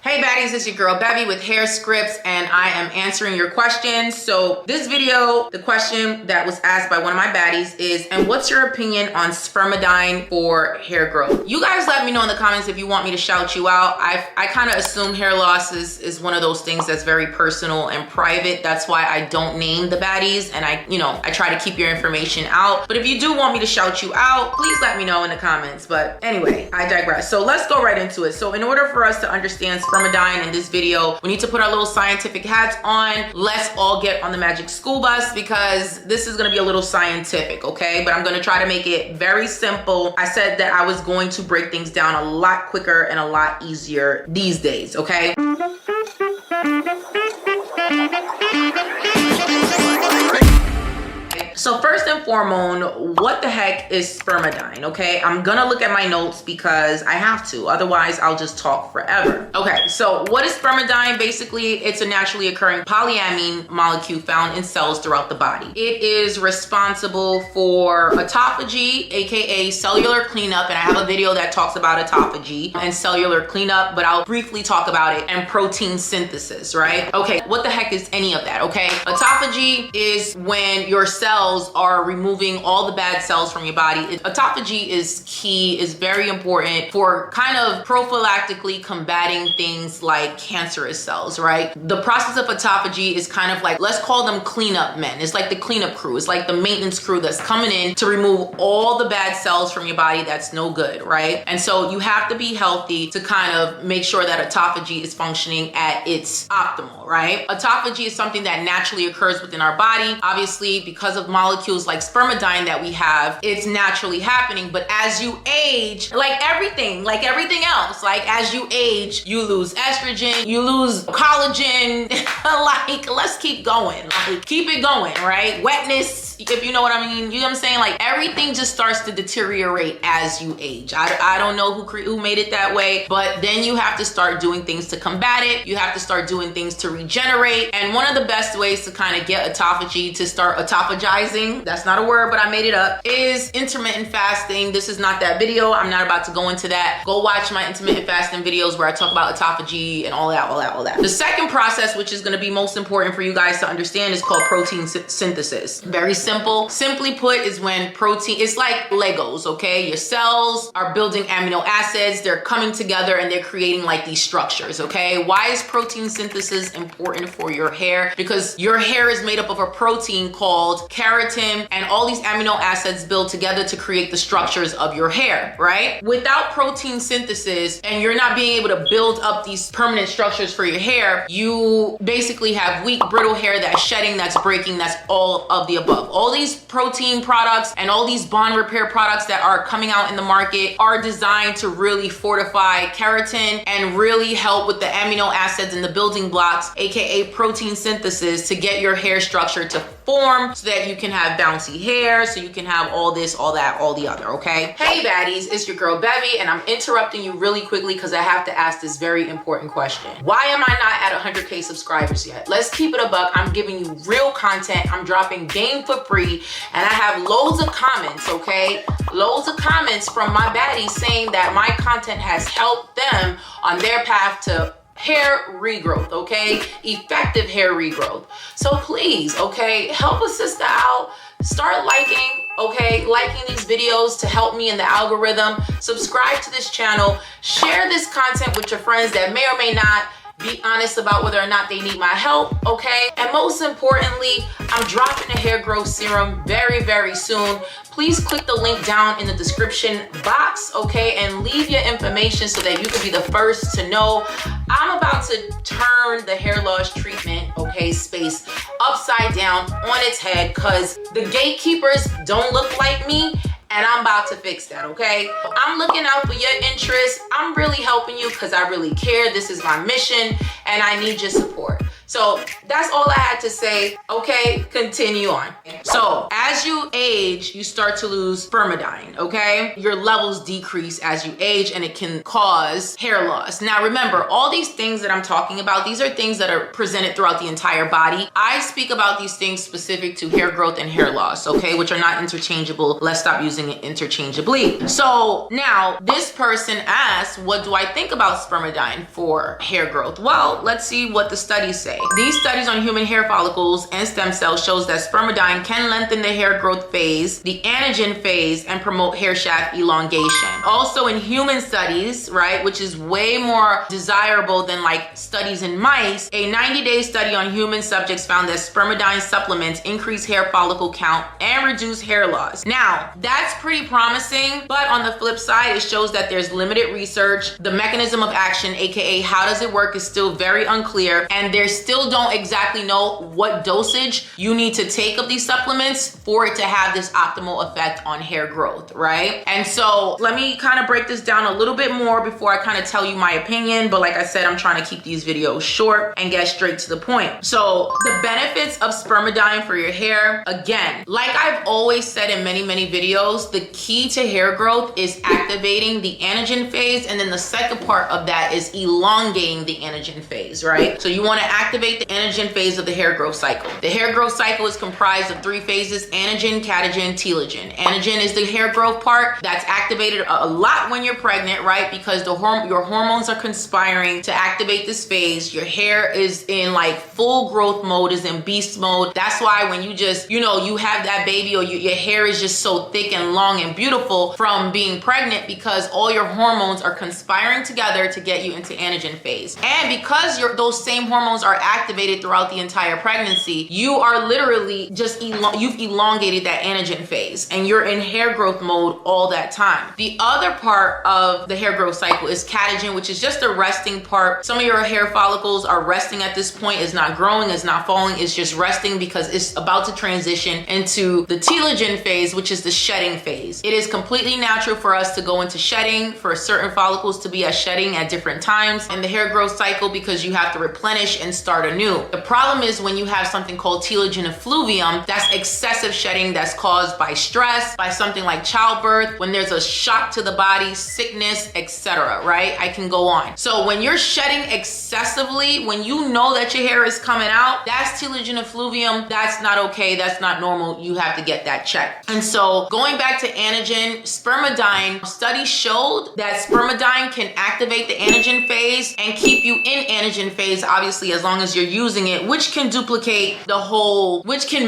Hey baddies, it's your girl Bevy with Hair Scripts and I am answering your questions. So this video, the question that was asked by one of my baddies is, and what's your opinion on Spermidine for hair growth? You guys let me know in the comments if you want me to shout you out. I kind of assume hair loss is one of those things that's very personal and private. That's why I don't name the baddies and I try to keep your information out. But if you do want me to shout you out, please let me know in the comments. But anyway, I digress. So let's go right into it. So in order for us to understand Spermidine in this video, we need to put our little scientific hats on. Let's all get on the magic school bus because this is gonna be a little scientific, okay? But I'm gonna try to make it very simple. I said that I was going to break things down a lot quicker and a lot easier these days, okay? So first and foremost, what the heck is Spermidine, okay? I'm gonna look at my notes because I have to, otherwise I'll just talk forever. Okay, so what is Spermidine? Basically, it's a naturally occurring polyamine molecule found in cells throughout the body. It is responsible for autophagy, AKA cellular cleanup, and I have a video that talks about autophagy and cellular cleanup, but I'll briefly talk about it, and protein synthesis, right? Okay, what the heck is any of that, okay? Autophagy is when your cells are removing all the bad cells from your body. Autophagy is key, is very important for kind of prophylactically combating things like cancerous cells, right? The process of autophagy is kind of like, let's call them cleanup men. It's like the cleanup crew. It's like the maintenance crew that's coming in to remove all the bad cells from your body that's no good, right? And so you have to be healthy to kind of make sure that autophagy is functioning at its optimal, right? Autophagy is something that naturally occurs within our body. Obviously, because of molecules like Spermidine that we have, it's naturally happening. But as you age, like everything else, like as you age, you lose estrogen, you lose collagen, like let's keep going, like keep it going, right? Wetness, if you know what I mean, you know what I'm saying? Like everything just starts to deteriorate as you age. I don't know who made it that way, but then you have to start doing things to combat it. You have to start doing things to regenerate. And one of the best ways to kind of get autophagy to start autophagizing, that's not a word, but I made it up, is intermittent fasting. This is not that video. I'm not about to go into that. Go watch my intermittent fasting videos where I talk about autophagy and all that. The second process, which is going to be most important for you guys to understand, is called protein synthesis. Very simple. Simply put, is when protein, it's like Legos, okay? Your cells are building amino acids. They're coming together and they're creating like these structures, okay? Why is protein synthesis important for your hair? Because your hair is made up of a protein called keratin, and all these amino acids build together to create the structures of your hair, right? Without protein synthesis, and you're not being able to build up these permanent structures for your hair, you basically have weak, brittle hair that's shedding, that's breaking, that's all of the above. All these protein products and all these bond repair products that are coming out in the market are designed to really fortify keratin and really help with the amino acids and the building blocks, aka protein synthesis, to get your hair structure to form so that you can have bouncy hair, so you can have all this, all that, all the other, okay? Hey baddies, it's your girl Bevy, and I'm interrupting you really quickly because I have to ask this very important question. Why am I not at 100K subscribers yet? Let's keep it a buck. I'm giving you real content. I'm dropping game for free, and I have loads of comments, okay? Loads of comments from my baddies saying that my content has helped them on their path to hair regrowth, okay? Effective hair regrowth. So please, okay, help a sister out. Start liking, okay? Liking these videos to help me in the algorithm. Subscribe to this channel. Share this content with your friends that may or may not be honest about whether or not they need my help, okay? And most importantly, I'm dropping a hair growth serum very, very soon. Please click the link down in the description box, okay? And leave your information so that you can be the first to know. I'm about to turn the hair loss treatment, okay, space upside down on its head because the gatekeepers don't look like me, and I'm about to fix that, okay? I'm looking out for your interests. I'm really helping you because I really care. This is my mission and I need your support. So that's all I had to say. Okay, continue on. So as you age, you start to lose spermidine, okay? Your levels decrease as you age and it can cause hair loss. Now remember, all these things that I'm talking about, these are things that are presented throughout the entire body. I speak about these things specific to hair growth and hair loss, okay? Which are not interchangeable. Let's stop using it interchangeably. So now this person asks, what do I think about spermidine for hair growth? Well, let's see what the studies say. These studies on human hair follicles and stem cells shows that spermidine can lengthen the hair growth phase, the anagen phase, and promote hair shaft elongation. Also in human studies, right, which is way more desirable than like studies in mice, a 90-day study on human subjects found that spermidine supplements increase hair follicle count and reduce hair loss. Now, that's pretty promising, but on the flip side, it shows that there's limited research. The mechanism of action, aka how does it work, is still very unclear, and they still don't exactly know what dosage you need to take of these supplements for it to have this optimal effect on hair growth, right? And so let me kind of break this down a little bit more before I kind of tell you my opinion, but like I said, I'm trying to keep these videos short and get straight to the point. So the benefits of spermidine for your hair, again, like I've always said in many videos, the key to hair growth is activating the anagen phase, and then the second part of that is elongating the anagen phase, right? So you want to activate the anagen phase of the hair growth cycle. The hair growth cycle is comprised of 3 phases: anagen, catagen, telogen. Anagen is the hair growth part that's activated a lot when you're pregnant, right? Because your hormones are conspiring to activate this phase. Your hair is in like full growth mode, is in beast mode. That's why when you just, you know, you have that baby, or your hair is just so thick and long and beautiful from being pregnant, because all your hormones are conspiring together to get you into anagen phase. And because those same hormones are activated throughout the entire pregnancy, you are literally just you've elongated that anagen phase, and you're in hair growth mode all that time. The other part of the hair growth cycle is catagen, which is just the resting part. Some of your hair follicles are resting at this point. It's not growing, it's not falling, it's just resting because it's about to transition into the telogen phase, which is the shedding phase. It is completely natural for us to go into shedding, for certain follicles to be at shedding at different times in the hair growth cycle, because you have to replenish and start anew. The problem is when you have something called telogen effluvium, that's excessive shedding that's caused by stress, by something like childbirth, when there's a shock to the body, sickness, etc., right? I can go on. So when you're shedding excessively, when you know that your hair is coming out, that's telogen effluvium. That's not okay. That's not normal. You have to get that checked. And so going back to anagen, spermidine, studies showed that spermidine can activate the anagen phase and keep you in anagen phase, obviously, as long as you're using it, which can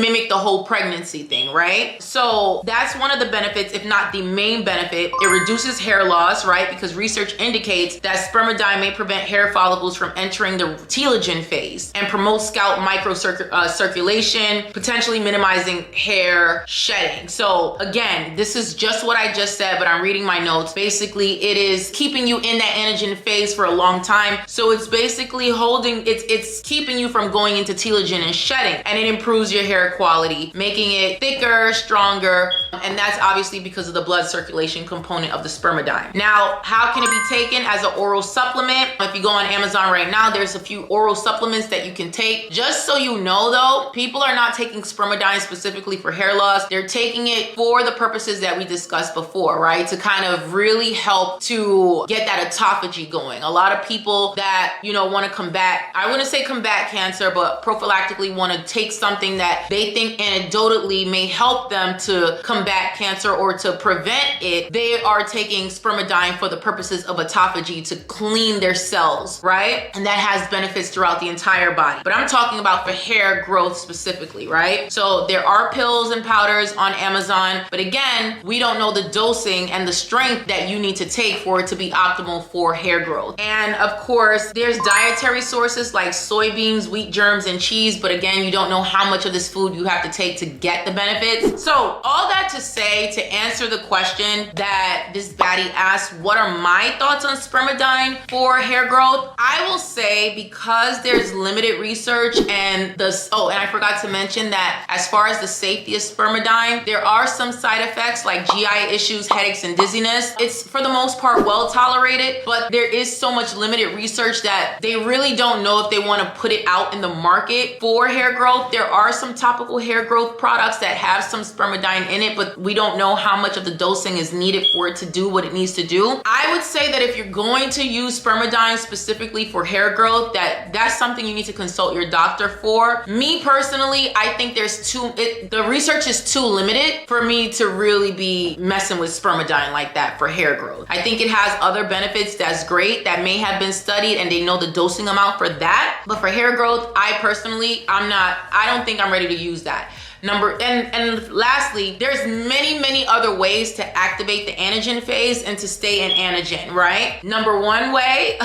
mimic the whole pregnancy thing, right? So that's one of the benefits, if not the main benefit. It reduces hair loss, right? Because research indicates that spermidine may prevent hair follicles from entering the telogen phase and promote scalp microcirculation, potentially minimizing hair shedding. So again, this is just what I just said, but I'm reading my notes. Basically, it is keeping you in that anagen phase for a long time. So it's basically it's keeping you from going into telogen and shedding, and it improves your hair quality, making it thicker, stronger, and that's obviously because of the blood circulation component of the spermidine. Now, how can it be taken? As an oral supplement. If you go on Amazon right now, there's a few oral supplements that you can take. Just so you know though, people are not taking spermidine specifically for hair loss. They're taking it for the purposes that we discussed before, right? To kind of really help to get that autophagy going. A lot of people that, you know, want to combat, I wouldn't say combat cancer, but prophylactically want to take something that they think anecdotally may help them to combat cancer or to prevent it. They are taking spermidine for the purposes of autophagy, to clean their cells, right? And that has benefits throughout the entire body. But I'm talking about for hair growth specifically, right? So there are pills and powders on Amazon, but again, we don't know the dosing and the strength that you need to take for it to be optimal for hair growth. And of course, there's dietary sources like soybeans, wheat germs, and cheese, but again, you don't know how much of this food you have to take to get the benefits. So all that to say, to answer the question that this baddie asked, what are my thoughts on spermidine for hair growth? I will say, because there's limited research and I forgot to mention that as far as the safety of spermidine, there are some side effects like GI issues, headaches, and dizziness. It's for the most part well tolerated, but there is so much limited research that they really don't know if they want want to put it out in the market for hair growth. There are some topical hair growth products that have some spermidine in it, but we don't know how much of the dosing is needed for it to do what it needs to do. I would say that if you're going to use spermidine specifically for hair growth, that's something you need to consult your doctor for. Me personally, I think the research is too limited for me to really be messing with spermidine like that for hair growth. I think it has other benefits that's great that may have been studied and they know the dosing amount for that. But for hair growth, I personally, I don't think I'm ready to use that. And lastly, there's many other ways to activate the anagen phase and to stay in anagen, right? Number one way,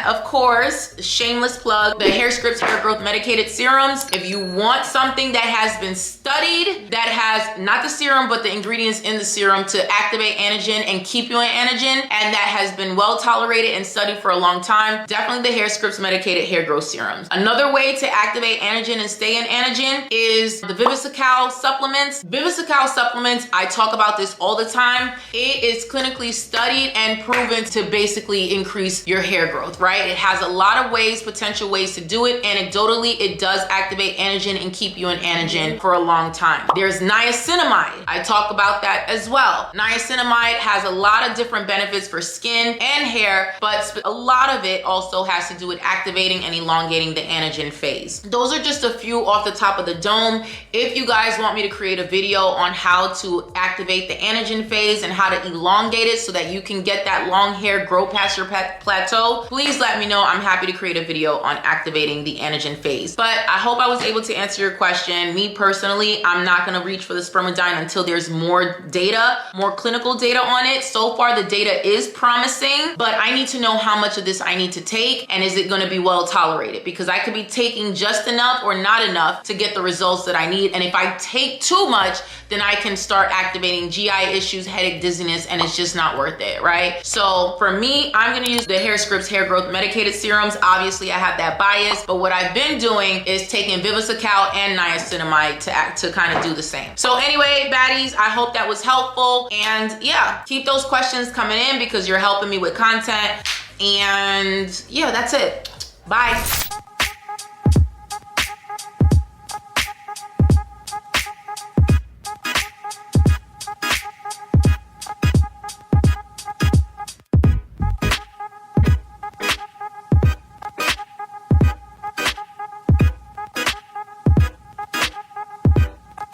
of course, shameless plug, the Hairscripts hair growth medicated serums. If you want something that has been studied, that has not the serum, but the ingredients in the serum to activate anagen and keep you in anagen, and that has been well tolerated and studied for a long time, definitely the Hairscripts medicated hair growth serums. Another way to activate anagen and stay in anagen is the Vivisecal supplements. Vivisecal supplements, I talk about this all the time. It is clinically studied and proven to basically increase your hair growth, right? It has a lot of potential ways to do it. Anecdotally, it does activate anagen and keep you in anagen for a long time. There's niacinamide. I talk about that as well. Niacinamide has a lot of different benefits for skin and hair, but a lot of it also has to do with activating and elongating the anagen phase. Those are just a few off the top of the dome. If you guys want me to create a video on how to activate the anagen phase and how to elongate it so that you can get that long hair grow past your plateau, please let me know. I'm happy to create a video on activating the anagen phase. But I hope I was able to answer your question. Me personally, I'm not going to reach for the spermidine until there's more data, more clinical data on it. So far, the data is promising, but I need to know how much of this I need to take and is it going to be well tolerated, because I could be taking just enough or not enough to get the results that I need. And if I take too much, then I can start activating GI issues, headache, dizziness, and it's just not worth it, right? So for me, I'm gonna use the Hairscripts hair growth medicated serums. Obviously, I have that bias, but what I've been doing is taking Vivisecal and niacinamide to kind of do the same. So anyway, baddies, I hope that was helpful. And yeah, keep those questions coming in because you're helping me with content. And yeah, that's it. Bye.